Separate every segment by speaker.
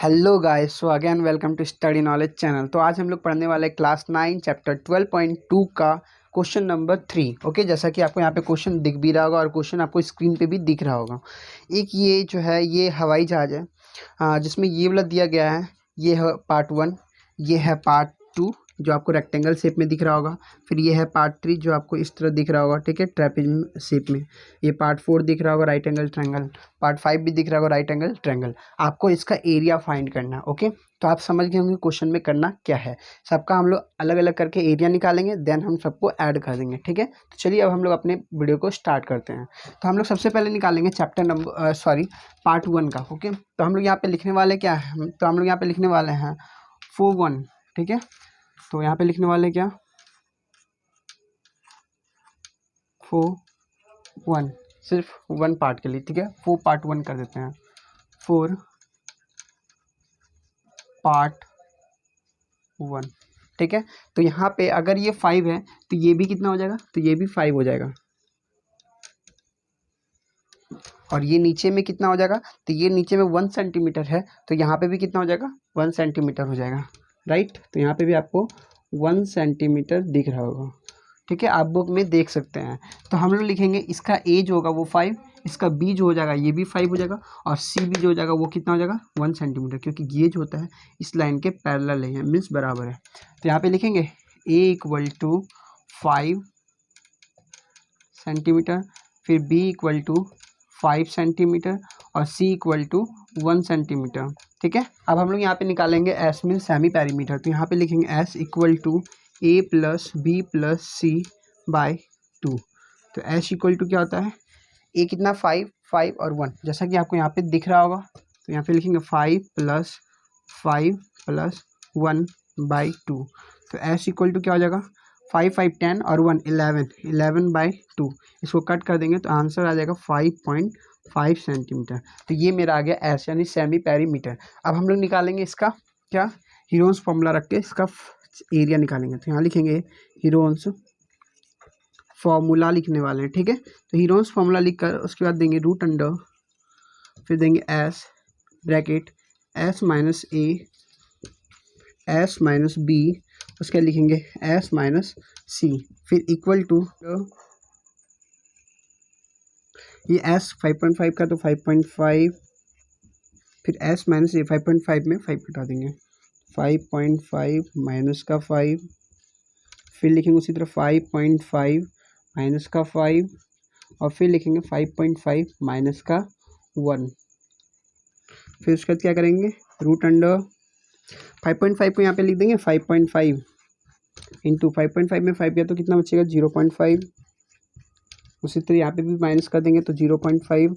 Speaker 1: Hello guys, so again welcome to study knowledge channel. तो आज हम लोग पढ़ने वाले क्लास 9 चैप्टर 12.2 का क्वेश्चन नंबर 3। ओके, जैसा कि आपको यहाँ पे क्वेश्चन दिख भी रहा होगा और क्वेश्चन आपको स्क्रीन पे भी दिख रहा होगा। एक ये जो है ये हवाई जहाज़ है जिसमें ये वाला दिया गया है। ये है पार्ट 1, ये है पार्ट 2 जो आपको रेक्टेंगल शेप में दिख रहा होगा। फिर ये है पार्ट 3 जो आपको इस तरह दिख रहा होगा, ठीक है, ट्रेपेज शेप में। ये पार्ट 4 दिख रहा होगा, राइट एंगल ट्रायंगल। पार्ट 5 भी दिख रहा होगा, राइट एंगल ट्रायंगल। आपको इसका एरिया फाइंड करना है। ओके, तो आप समझ गए होंगे क्वेश्चन में करना क्या है। सबका हम लोग अलग अलग करके एरिया निकालेंगे, देन हम सबको ऐड कर देंगे, ठीक है। तो चलिए अब हम लोग अपने वीडियो को स्टार्ट करते हैं। तो हम लोग सबसे पहले निकालेंगे चैप्टर नंबर पार्ट 1 का। ओके, तो हम लोग यहाँ पे लिखने वाले क्या है, तो हम लोग यहाँ पे लिखने वाले हैं 4-1, ठीक है। तो यहाँ पे लिखने वाले क्या 4-1, सिर्फ 1 पार्ट के लिए, ठीक है। 4 पार्ट 1 कर देते हैं, 4 पार्ट 1, ठीक है। तो यहाँ पे अगर ये 5 है तो ये भी कितना हो जाएगा, तो ये भी 5 हो जाएगा। और ये नीचे में कितना हो जाएगा, तो ये नीचे में 1 सेंटीमीटर है, तो यहाँ पे भी कितना हो जाएगा, 1 सेंटीमीटर हो जाएगा, राइट। तो यहाँ पे भी आपको 1 सेंटीमीटर दिख रहा होगा, ठीक है। आप बुक में देख सकते हैं। तो हम लोग लिखेंगे इसका ए जो होगा वो 5, इसका बी जो हो जाएगा ये भी 5 हो जाएगा, और सी बी जो हो जाएगा वो कितना हो जाएगा 1 सेंटीमीटर, क्योंकि ये जो होता है इस लाइन के पैरेलल है, मीन्स बराबर है। तो यहाँ पे लिखेंगे ए इक्वल टू 5 सेंटीमीटर, फिर बी इक्वल टू 5 सेंटीमीटर, और सी इक्वल टू 1 सेंटीमीटर, ठीक है। अब हम लोग यहाँ पे निकालेंगे एस मीन सेमी पेरीमीटर। तो यहाँ पे लिखेंगे S equal to A plus B plus C by 2। तो एस इक्वल टू क्या होता है, ए कितना 5, 5 और 1, जैसा कि आपको यहाँ पे दिख रहा होगा। तो यहाँ पे लिखेंगे 5 प्लस 5 प्लस 1 बाई 2। तो एस इक्वल टू क्या हो जाएगा, 5 5 10 और 1 11, 11 बाई 2। इसको कट कर देंगे तो आंसर आ जाएगा 5.5 सेंटीमीटर। तो ये मेरा आ गया एस यानी सेमी पेरीमीटर। अब हम लोग निकालेंगे इसका क्या, हीरोन्स फॉर्मूला रख के इसका एरिया निकालेंगे। तो यहाँ लिखेंगे हीरोन्स फॉर्मूला लिखने वाले हैं, ठीक है। तो हीरोन्स फॉर्मूला लिख कर उसके बाद देंगे रूट अंडर, फिर देंगे S bracket S minus A S minus B, उसके लिखेंगे एस माइनस सी, फिर इक्वल टू ये एस 5.5 का तो 5.5, फिर एस माइनस ये 5.5 में 5 घटा देंगे, 5.5 माइनस का 5, फिर लिखेंगे उसी तरह 5.5 माइनस का 5, और फिर लिखेंगे 5.5 माइनस का 1। फिर उसके बाद क्या करेंगे, रूट अंडर 5.5 को यहाँ पे लिख देंगे 5.5 इंटू 5.5 में 5 गया तो कितना बचेगा 0.5। उसी तरह यहाँ पे भी माइनस कर देंगे तो 0.5,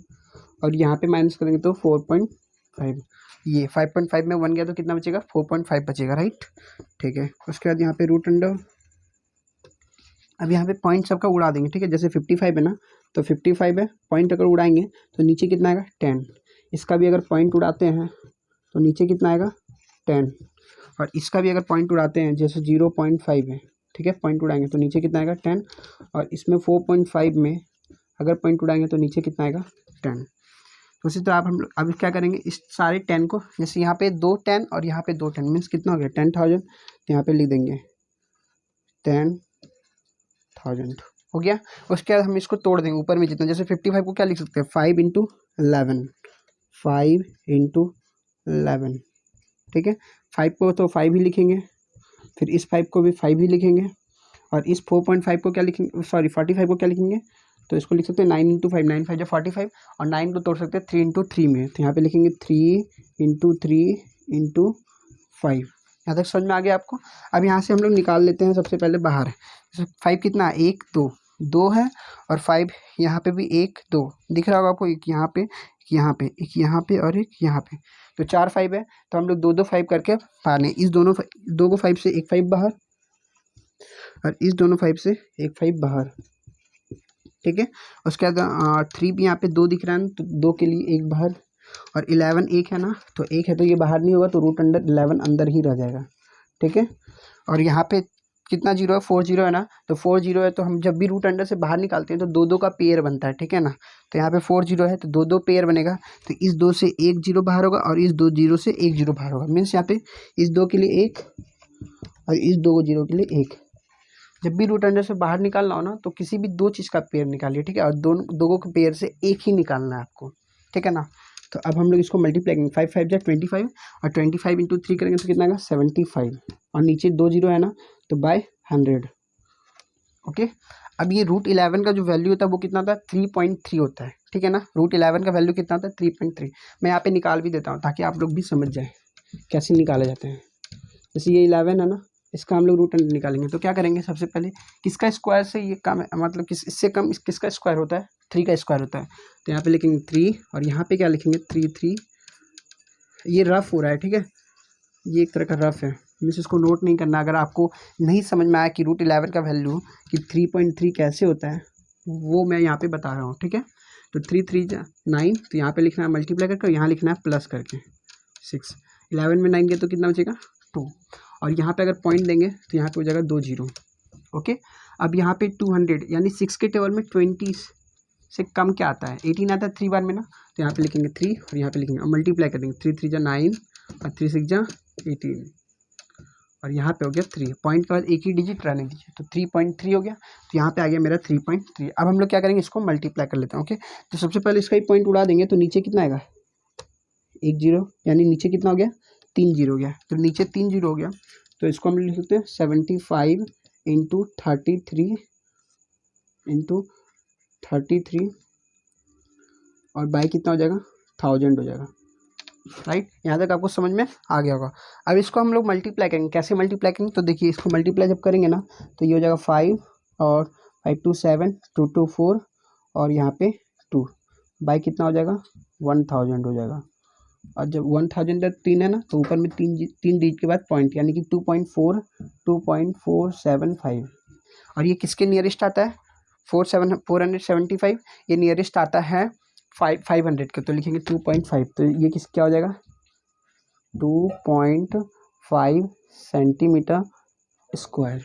Speaker 1: और यहाँ पे माइनस करेंगे तो 4.5। ये 5.5 में 1 गया तो कितना बचेगा 4.5 बचेगा, राइट, ठीक है। उसके बाद यहाँ पे रूट अंडर, अब यहाँ पे पॉइंट सबका उड़ा देंगे, ठीक है। जैसे 55 है ना, तो 55 है, पॉइंट अगर उड़ाएंगे तो नीचे कितना आएगा 10। इसका भी अगर पॉइंट उड़ाते हैं तो नीचे कितना आएगा 10, और इसका भी अगर पॉइंट उड़ाते हैं जैसे 0.5 है, ठीक है, पॉइंट उड़ाएंगे तो नीचे कितना आएगा 10, और इसमें 4.5 में अगर पॉइंट उड़ाएंगे तो नीचे कितना आएगा 10। तो उसी तरह आप हम लोग अब क्या करेंगे, इस सारे 10 को, जैसे यहाँ पे 2 10 और यहाँ पे 2 10 मीन्स कितना हो गया 10,000, तो यहाँ पे लिख देंगे 10,000 हो गया। उसके बाद हम इसको तोड़ देंगे ऊपर में जितना, जैसे 55 को क्या लिख सकते हैं 5 इंटू 11, 5 इंटू 11, ठीक है। 5 को तो 5 ही लिखेंगे, फिर इस 5 को भी 5 ही लिखेंगे, और इस 4.5 को क्या लिखेंगे, सॉरी 45 को क्या लिखेंगे, तो इसको लिख सकते हैं 9 इंटू 5, 9 5 जो 45, और 9 को तोड़ सकते हैं 3 इंटू 3 में। तो यहाँ पे लिखेंगे 3 इंटू 3 इंटू 5। यहाँ तक समझ में आ गया आपको। अब यहाँ से हम लोग निकाल लेते हैं सबसे पहले बाहर। 5 कितना 1 2 2 है, और 5 यहाँ पे भी 1 2 दिख रहा होगा आपको, एक यहाँ पे, एक यहाँ पे, एक यहाँ पे और एक यहाँ पे, तो 4 5 है। तो हम लोग 2 2 5 करके पाने, इस दोनों 2 5 से एक 5 बाहर, और इस दोनों 5 से एक 5 बाहर, ठीक है। उसके बाद 3 भी यहाँ पे 2 दिख रहा है ना, तो 2 के लिए एक बाहर, और 11 1 है ना, तो 1 है तो ये बाहर नहीं होगा, तो रूट अंडर 11 अंदर ही रह जाएगा, ठीक है। और यहाँ पे कितना जीरो है, 4 जीरो है ना, तो 4 जीरो है तो हम जब भी रूट अंडर से बाहर निकालते हैं तो दो दो का पेयर बनता है, ठीक है ना। तो यहाँ पे 4 जीरो है तो दो दो पेयर बनेगा, तो इस दो से एक जीरो बाहर होगा और इस दो जीरो से एक जीरो बाहर होगा। मीन्स यहाँ पे इस दो के लिए एक और इस दो जीरो के लिए एक। जब भी रूट अंडर से बाहर निकालना हो ना तो किसी भी दो चीज़ का पेयर निकालिए, ठीक है, और दो के पेयर से एक ही निकालना है आपको, ठीक है ना। तो अब हम लोग इसको मल्टीप्लाई करेंगे, 5 5 जा 25 और 25 इंटू 3 करेंगे तो कितना आएगा 75 और नीचे दो जीरो है ना तो बाय 100। ओके, अब ये रूट 11 का जो वैल्यू होता है वो कितना होता है 3.3 होता है, ठीक है ना। रूट 11 का वैल्यू कितना होता है 3.3। मैं यहाँ पे निकाल भी देता हूँ ताकि आप लोग भी समझ जाए कैसे निकाले जाते हैं। जैसे ये 11 है ना, इसका हम लोग रूट अंडर निकालेंगे तो क्या करेंगे, सबसे पहले किसका स्क्वायर से ये कम है, मतलब इससे कम किसका स्क्वायर होता है, 3 का स्क्वायर होता है। तो यहाँ पे लिखेंगे 3 और यहाँ पे क्या लिखेंगे 3 3। ये रफ हो रहा है, ठीक है, ये एक तरह का रफ है, मीन्स इसको नोट नहीं करना। अगर आपको नहीं समझ में आया कि रूट 11 का वैल्यू कि 3.3 कैसे होता है वो मैं यहाँ पे बता रहा हूँ, ठीक है। तो 3 3 9, तो यहाँ पे लिखना है मल्टीप्लाई करके, यहाँ लिखना है प्लस करके 6। 11 में 9 गए तो कितना बचेगा 2, और यहाँ पे अगर पॉइंट देंगे तो यहाँ पे हो जाएगा 2 जीरो। ओके, अब यहाँ पे 200 यानी 6 के टेबल में 20 से कम क्या आता है, 18 आता है 3 बार में ना। तो यहाँ पे लिखेंगे 3 और यहाँ पे लिखेंगे और मल्टीप्लाई कर देंगे, 3 3 जा 9 और 3 6 जा 18 और यहाँ पे हो गया 3। पॉइंट के बाद एक ही डिजिट रहने दीजिए, तो 3.3 हो गया। तो यहाँ पे आ गया मेरा 3.3। अब हम लोग क्या करेंगे, इसको मल्टीप्लाई कर लेते हैं। ओके, तो सबसे पहले इसका ही पॉइंट उड़ा देंगे तो नीचे कितना आएगा 1 जीरो, यानी नीचे कितना हो गया 3 जीरो हो गया। तो नीचे 3 जीरो हो गया तो इसको हम लिख सकते हैं 75 इंटू 33 और बाई कितना हो जाएगा 1000 हो जाएगा। राइट, यहाँ तक आपको समझ में आ गया होगा। अब इसको हम लोग मल्टीप्लाई करेंगे, कैसे मल्टीप्लाई करेंगे, तो देखिए इसको मल्टीप्लाई जब करेंगे ना तो ये हो जाएगा 5 और 5 2 7 2 2 4 और यहाँ पे 2 बाई कितना हो जाएगा 1000 हो जाएगा। और जब 1000 तक 3 है ना तो ऊपर में तीन डिजिट के बाद पॉइंट, यानी कि 2.475 और ये किसके नियरेस्ट आता है 475, ये नियरेस्ट आता है 500 के, तो लिखेंगे 2.5। तो ये किस क्या हो जाएगा 2.5 सेंटीमीटर स्क्वायर,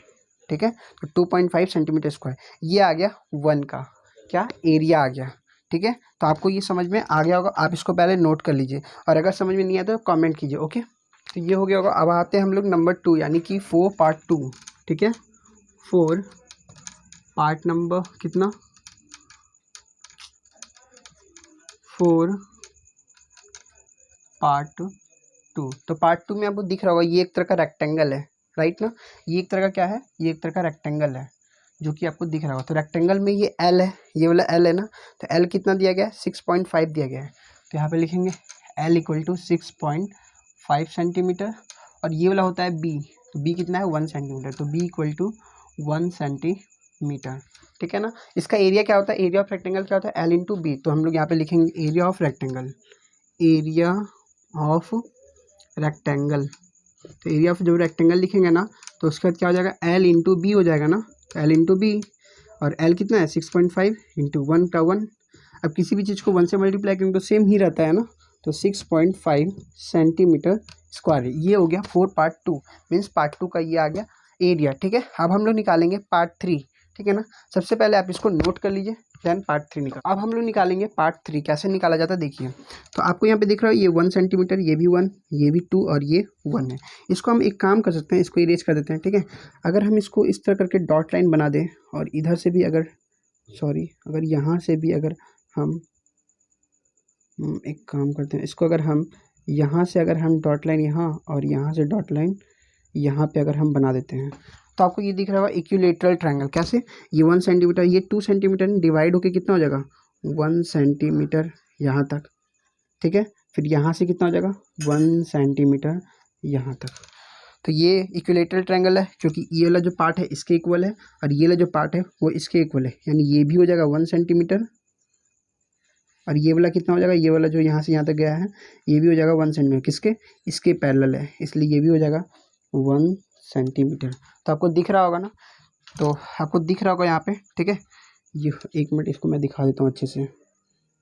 Speaker 1: ठीक है। तो 2.5 सेंटीमीटर स्क्वायर ये आ गया 1 का क्या एरिया आ गया, ठीक है। तो आपको ये समझ में आ गया होगा, आप इसको पहले नोट कर लीजिए और अगर समझ में नहीं आया तो कमेंट कीजिए। ओके, तो ये हो गया होगा। अब आते हैं हम लोग नंबर 2 यानी कि 4 पार्ट 2, ठीक है। 4 पार्ट नंबर कितना 4 पार्ट 2। तो पार्ट 2 में आपको दिख रहा होगा ये एक तरह का रेक्टेंगल है, राइट ना। ये एक तरह का क्या है, ये एक तरह का रेक्टेंगल है जो कि आपको दिख रहा होगा। तो रेक्टेंगल में ये एल है, ये वाला एल है ना, तो एल कितना दिया गया है 6.5 दिया गया है। तो यहाँ पे लिखेंगे एल इक्वल टू 6.5 सेंटीमीटर और ये वाला होता है बी, तो बी कितना है 1 सेंटीमीटर, तो बी इक्वल टू 1 सेंटीमीटर, ठीक है ना। इसका एरिया क्या होता है, एरिया ऑफ रेक्टेंगल क्या होता है एल इंटू बी। तो हम लोग यहाँ पे लिखेंगे area of rectangle, area of rectangle. तो एरिया ऑफ जब रेक्टेंगल लिखेंगे ना तो उसके बाद क्या हो जाएगा एल इंटू बी हो जाएगा ना, एल इंटू बी और एल कितना है 6.5 इंटू 1 का 1। अब किसी भी चीज़ को 1 से मल्टीप्लाई करेंगे तो सेम ही रहता है ना, तो 6.5 सेंटीमीटर स्क्वायर। ये हो गया 4 पार्ट 2, मीन्स पार्ट 2 का ये आ गया एरिया, ठीक है। अब हम लोग निकालेंगे पार्ट 3, ठीक है ना। सबसे पहले आप इसको नोट कर लीजिए, देन पार्ट 3 निकाल। अब हम लोग निकालेंगे पार्ट 3, कैसे निकाला जाता है देखिए। तो आपको यहाँ पे दिख रहा है ये 1 सेंटीमीटर, ये भी 1, ये भी 2 और ये 1 है। इसको हम एक काम कर सकते हैं, इसको इरेज कर देते हैं, ठीक है। अगर हम इसको इस तरह करके डॉट लाइन बना दें और इधर से भी अगर अगर यहाँ से भी अगर हम एक काम करते हैं, इसको अगर हम यहाँ से अगर हम डॉट लाइन यहाँ और यहाँ से डॉट लाइन यहाँ पे अगर हम बना देते हैं तो आपको ये दिख रहा होगा इक्विलेटरल ट्रायंगल। कैसे, ये 1 सेंटीमीटर, ये 2 सेंटीमीटर डिवाइड होके कितना हो जाएगा 1 सेंटीमीटर यहाँ तक, ठीक है। फिर यहाँ से कितना हो जाएगा 1 सेंटीमीटर यहाँ तक। तो ये इक्विलेटरल ट्रायंगल है क्योंकि ये वाला जो पार्ट है इसके इक्वल है और ये वाला जो पार्ट है वो इसके इक्वल है, यानी ये भी हो जाएगा 1 सेंटीमीटर और ये वाला कितना हो जाएगा, ये वाला जो यहाँ से यहाँ तक गया है ये भी हो जाएगा 1 सेंटीमीटर, किसके इसके पैरेलल है, इसलिए ये भी हो जाएगा 1 सेंटीमीटर। तो आपको दिख रहा होगा ना, तो आपको दिख रहा होगा यहाँ पे, ठीक है। ये 1 मिनट इसको मैं दिखा देता हूँ अच्छे से।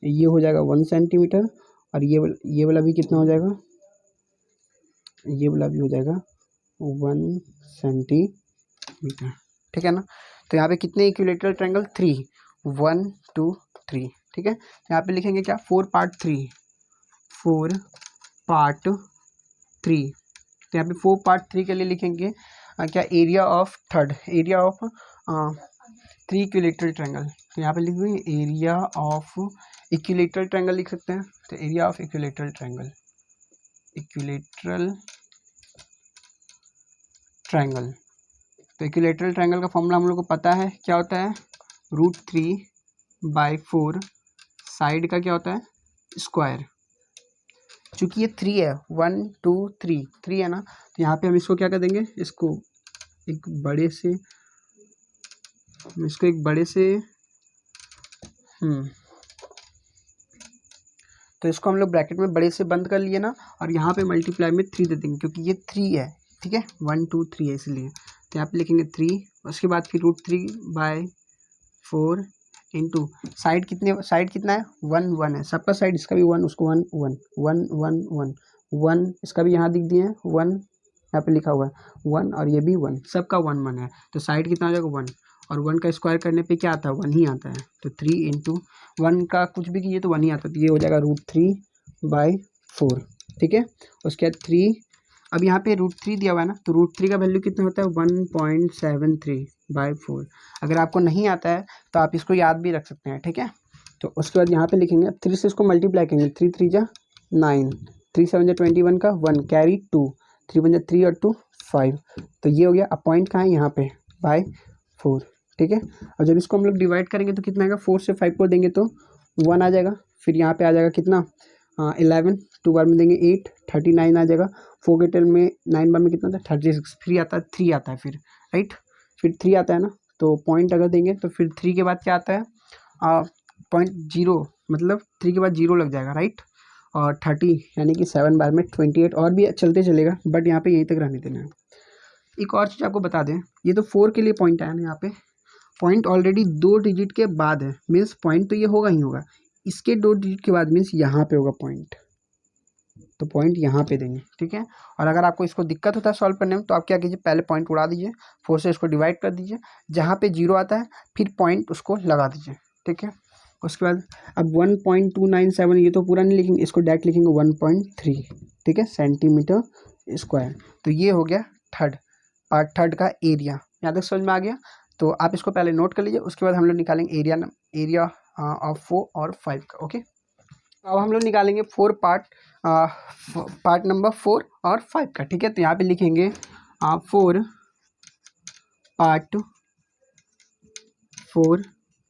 Speaker 1: ये हो जाएगा 1 सेंटीमीटर और ये वाला भी कितना हो जाएगा, ये वाला भी हो जाएगा 1 सेंटीमीटर, मीटर, ठीक है ना। तो यहाँ पे कितने इक्विलेटरल ट्रायंगल? 3, 1 2 3, ठीक है। तो यहाँ पे लिखेंगे क्या? 4 पार्ट 3, 4 पार्ट 3। तो यहाँ पे 4 पार्ट 3 के लिए लिखेंगे क्या? Area of third, area of 3 equilateral triangle. तो यहाँ पे लिख देंगे एरिया ऑफ इक्विलेटरल ट्रायंगल लिख सकते हैं। तो area of equilateral triangle, equilateral triangle. तो इक्विलेटरल ट्रायंगल का फॉर्मूला हम लोग को पता है, क्या होता है? √3/4, साइड का क्या होता है? स्क्वायर। चूंकि ये 3 है, 1 2 3 3 है ना, तो यहाँ पे हम इसको क्या कर देंगे? इसको एक बड़े से तो इसको हम लोग ब्रैकेट में बड़े से बंद कर लिए ना, और यहाँ पे मल्टीप्लाई में 3 दे देंगे, क्योंकि ये 3 है, ठीक है। 1 2 3 है इसलिए। तो यहाँ पे लिखेंगे 3, उसके बाद फिर √3/4 इंटू साइड कितना है? 1 1 है सबका साइड, इसका भी 1, उसको 1 1 1 1 1 1, इसका भी यहाँ दिख दिए हैं 1, यहाँ पे लिखा हुआ है 1, और ये भी 1, सबका 1 1 है। तो साइड कितना हो जाएगा? 1, और 1 का स्क्वायर करने पे क्या आता है? 1 ही आता है। तो 3 इंटू 1 का कुछ भी कीजिए तो 1 ही आता है, तो ये हो जाएगा √3/4, ठीक है। उसके बाद 3, अब यहाँ पे √3 दिया हुआ है ना, तो √3 का वैल्यू कितना होता है? 1.73/4। अगर आपको नहीं आता है तो आप इसको याद भी रख सकते हैं, ठीक है। तो उसके बाद यहाँ पे लिखेंगे 3 से इसको मल्टीप्लाई करेंगे, 3 3 जा 9, 3 7 जा 21 का 1 कैरी 2, 3 1 जा 3 और 2 5। तो ये हो गया। अब पॉइंट कहाँ है? यहाँ पे /4, ठीक है। और जब इसको हम लोग डिवाइड करेंगे तो कितना आएगा? 4 से 5 को देंगे तो 1 आ जाएगा। फिर यहाँ पे आ जाएगा कितना? 11, 2 बार में देंगे 8, 39 आ जाएगा। 4 के टेल में 9 बार में कितना था? 36। फिर आता है 3 आता है, फिर राइट, फिर 3 आता है ना। तो पॉइंट अगर देंगे तो फिर 3 के बाद क्या आता है? 0.0, मतलब 3 के बाद 0 लग जाएगा, राइट। और 30 यानी कि 7 बार में 28, और भी चलते चलेगा, बट यहाँ पे यहीं तक रहने देना है। एक और चीज़ आपको बता दें, ये तो 4 के लिए पॉइंट आया ना, यहाँ पे पॉइंट ऑलरेडी 2 डिजिट के बाद है, मीन्स पॉइंट तो ये होगा ही होगा। इसके 2 डिजिट के बाद मीन्स यहाँ पे होगा पॉइंट, तो पॉइंट यहाँ पे देंगे, ठीक है। और अगर आपको इसको दिक्कत होता है सॉल्व करने में, तो आप क्या कीजिए? पहले पॉइंट उड़ा दीजिए, 4 से इसको डिवाइड कर दीजिए, जहाँ पे 0 आता है फिर पॉइंट उसको लगा दीजिए, ठीक है। उसके बाद अब 1.297, ये तो पूरा नहीं लिखेंगे, इसको डायरेक्ट लिखेंगे 1.3, ठीक है, सेंटीमीटर स्क्वायर। तो ये हो गया थर्ड का एरिया। यहाँ तक समझ में आ गया? तो आप इसको पहले नोट कर लीजिए, उसके बाद हम लोग निकालेंगे एरिया ऑफ 4 और 5 का, ओके। अब हम लोग निकालेंगे पार्ट नंबर 4 और 5 का, ठीक है। तो यहाँ पे लिखेंगे 4 पार्ट 4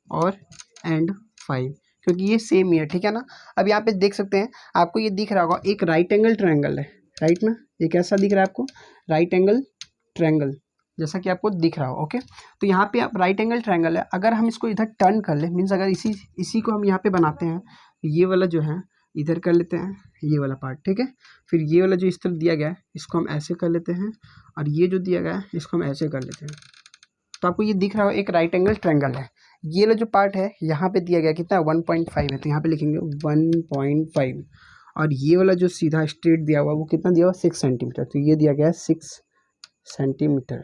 Speaker 1: और एंड 5, क्योंकि ये सेम ही है, ठीक है ना। अब यहाँ पे देख सकते हैं, आपको ये दिख रहा होगा एक राइट एंगल ट्रायंगल है, राइट ना। ये कैसा दिख रहा है आपको? राइट एंगल ट्रायंगल, जैसा कि आपको दिख रहा हो, ओके। तो यहाँ पे आप राइट एंगल ट्रायंगल है, अगर हम इसको इधर टर्न कर ले, मीन्स अगर इसी को हम यहाँ पे बनाते हैं, ये वाला जो है इधर कर लेते हैं, ये वाला पार्ट, ठीक है। फिर ये वाला जो इस तरफ दिया गया है इसको हम ऐसे कर लेते हैं, और ये जो दिया गया है इसको हम ऐसे कर लेते हैं। तो आपको ये दिख रहा हो एक राइट एंगल ट्रायंगल है। ये वाला जो पार्ट है यहाँ पे दिया गया कितना है? 1.5 है, तो यहाँ पे लिखेंगे 1.5। और ये वाला जो सीधा स्ट्रेट दिया हुआ वो कितना दिया हुआ? 6 सेंटीमीटर। तो ये दिया गया है 6 सेंटीमीटर,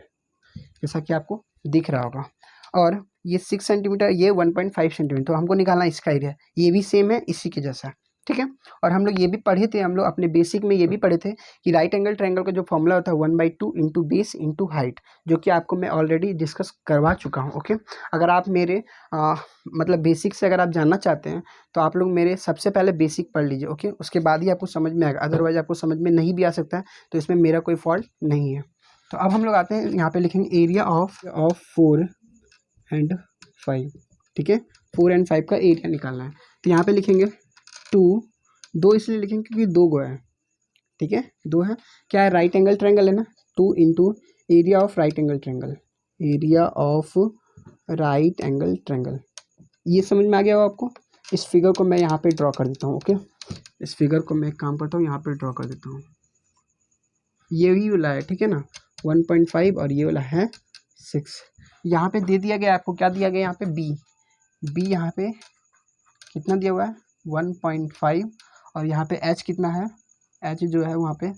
Speaker 1: जैसा कि आपको दिख रहा होगा। और ये 6 सेंटीमीटर, ये 1.5 सेंटीमीटर, तो हमको निकालना इसका एरिया, ये भी सेम है इसी के जैसा, ठीक है। और हम लोग ये भी पढ़े थे, हम लोग अपने बेसिक में ये भी पढ़े थे कि राइट एंगल ट्रायंगल का जो फॉर्मूला होता है 1/2 इंटू बेस इंटू हाइट, जो कि आपको मैं ऑलरेडी डिस्कस करवा चुका हूँ, ओके। अगर आप मेरे मतलब बेसिक से अगर आप जानना चाहते हैं तो आप लोग मेरे सबसे पहले बेसिक पढ़ लीजिए, ओके। उसके बाद ही आपको समझ में आएगा, अदरवाइज आपको समझ में नहीं भी आ सकता है, तो इसमें मेरा कोई फॉल्ट नहीं है। तो अब हम लोग आते हैं, यहाँ पे लिखेंगे एरिया ऑफ 4 एंड 5, ठीक है। 4 एंड 5 का एरिया निकालना है। तो यहाँ पे लिखेंगे 2 इसलिए लिखेंगे क्योंकि 2 गो है, ठीक है, 2 है। क्या है? राइट एंगल ट्रायंगल है ना, 2 into area of right angle triangle, area of right angle triangle. ये समझ में आ गया हो आपको? इस फिगर को मैं यहाँ पे ड्रॉ कर देता हूँ, ओके। इस फिगर को मैं एक काम करता हूँ, यहाँ पे ड्रॉ कर देता हूँ। ये भी वाला है, ठीक है ना, 1.5, और ये वाला है 6। यहाँ पे दे दिया गया आपको, क्या दिया गया यहाँ पे? बी यहाँ पे कितना दिया हुआ है? 1.5, और यहाँ पे एच कितना है? एच जो है वहाँ पे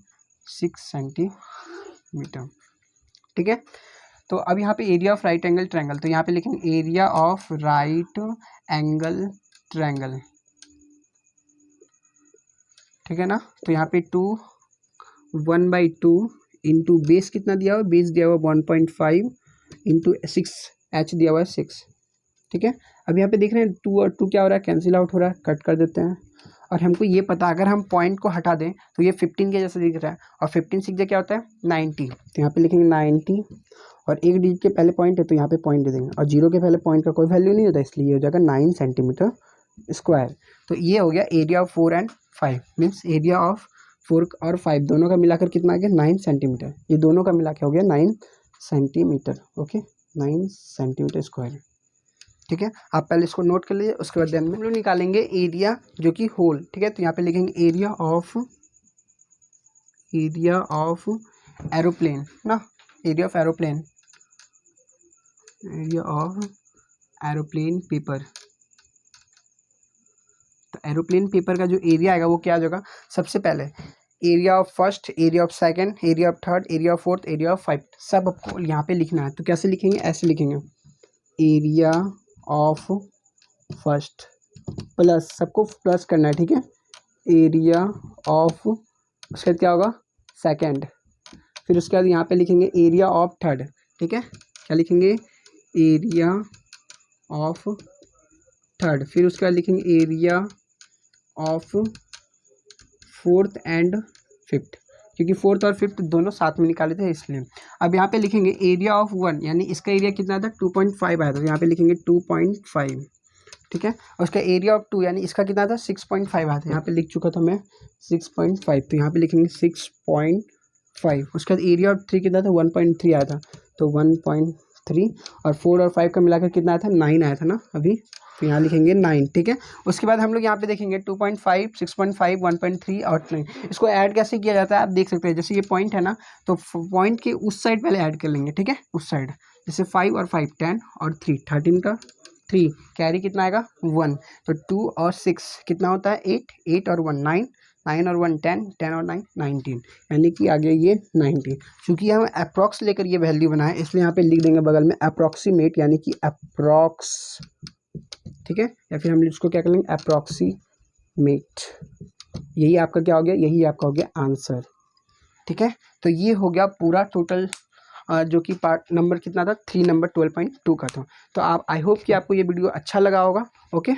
Speaker 1: 6 सेंटीमीटर, ठीक है। तो अब यहाँ पे area of right angle triangle, तो यहाँ पे लिखेंगे area of right angle triangle, ठीक है ना। तो यहाँ पे 1/2 इंटू बेस कितना दिया हुआ, बेस दिया हुआ 1.5 इंटू 6, एच दिया हुआ है 6, ठीक है। अब यहाँ पे देख रहे हैं 2 और 2 क्या हो रहा है, कैंसिल आउट हो रहा है, कट कर देते हैं। और हमको ये पता, अगर हम पॉइंट को हटा दें तो ये 15 के जैसा दिख रहा है, और 15 6 क्या होता है 90, तो यहाँ पे लिखेंगे 90, और एक डिजिट के पहले पॉइंट है तो यहाँ पे पॉइंट दे देंगे, और जीरो के पहले पॉइंट का कोई वैल्यू नहीं होता, इसलिए ये हो जाएगा 9 सेंटीमीटर स्क्वायर। तो ये हो गया area of 4 and 5, means area of 4 और 5 दोनों का मिलाकर कितना आ गया 9 सेंटीमीटर, ये दोनों का मिला के हो गया 9 सेंटीमीटर, ओके 9 सेंटीमीटर स्क्वायर, ठीक है। आप पहले इसको नोट कर लीजिए, उसके बाद हम लोग निकालेंगे एरिया जो कि होल, ठीक है। तो यहाँ पे लिखेंगे एरिया ऑफ एरोप्लेन ना, area of aeroplane, area of aeroplane paper. तो एरोप्लेन पेपर का जो एरिया आएगा वो क्या आ जाएगा, सबसे पहले area of first, area of second, area of third, area of fourth, area of 5, सब आपको यहाँ पे लिखना है। तो कैसे लिखेंगे, ऐसे लिखेंगे, एरिया ऑफ फर्स्ट प्लस, सबको प्लस करना है, ठीक है, एरिया ऑफ, उसके बाद क्या होगा सेकंड, फिर उसके बाद यहाँ पे लिखेंगे एरिया ऑफ थर्ड, ठीक है, क्या लिखेंगे एरिया ऑफ थर्ड, फिर उसके बाद लिखेंगे area of fourth and fifth, क्योंकि फोर्थ और फिफ्थ दोनों साथ में निकाले थे इसलिए। अब यहाँ पे लिखेंगे एरिया ऑफ 1, यानी इसका एरिया कितना था 2.5 आया था, तो यहाँ पे लिखेंगे 2.5, ठीक है। और उसका एरिया ऑफ 2 यानी इसका कितना था 6.5 आया था, यहाँ पे लिख चुका था मैं 6.5, तो यहाँ पे लिखेंगे 6.5। उसके बाद एरिया ऑफ 3 कितना था 1.3 आया था, तो 1.3, और 4 और 5 का मिलाकर कितना आया था 9 आया था ना अभी, तो यहाँ लिखेंगे 9, ठीक है। उसके बाद हम लोग यहाँ पे देखेंगे 2.5, 6.5, 1.3 और 9, इसको ऐड कैसे किया जाता है आप देख सकते हैं। जैसे ये पॉइंट है ना, तो पॉइंट के उस साइड पहले ऐड कर लेंगे, ठीक है, उस साइड, जैसे 5 और 5 10 और 3 13 का 3, कैरी कितना आएगा 1, तो 2 और 6 कितना होता है 8, 8 और 1 9, 9 और 1 10, 10 और 9 19, यानी कि आ गया ये 90। चूँकि हम अप्रॉक्स लेकर ये वैल्यू बनाए इसलिए यहाँ पे लिख देंगे बगल में अप्रॉक्सीमेट, यानी कि अप्रॉक्स, ठीक है, या फिर हम इसको क्या कर लेंगे अप्रॉक्सीमेट, यही आपका क्या हो गया, यही आपका हो गया आंसर, ठीक है। तो ये हो गया पूरा टोटल जो कि पार्ट नंबर कितना था 3 नंबर 12.2 का था। तो आप आई होप कि आपको ये वीडियो अच्छा लगा होगा, ओके।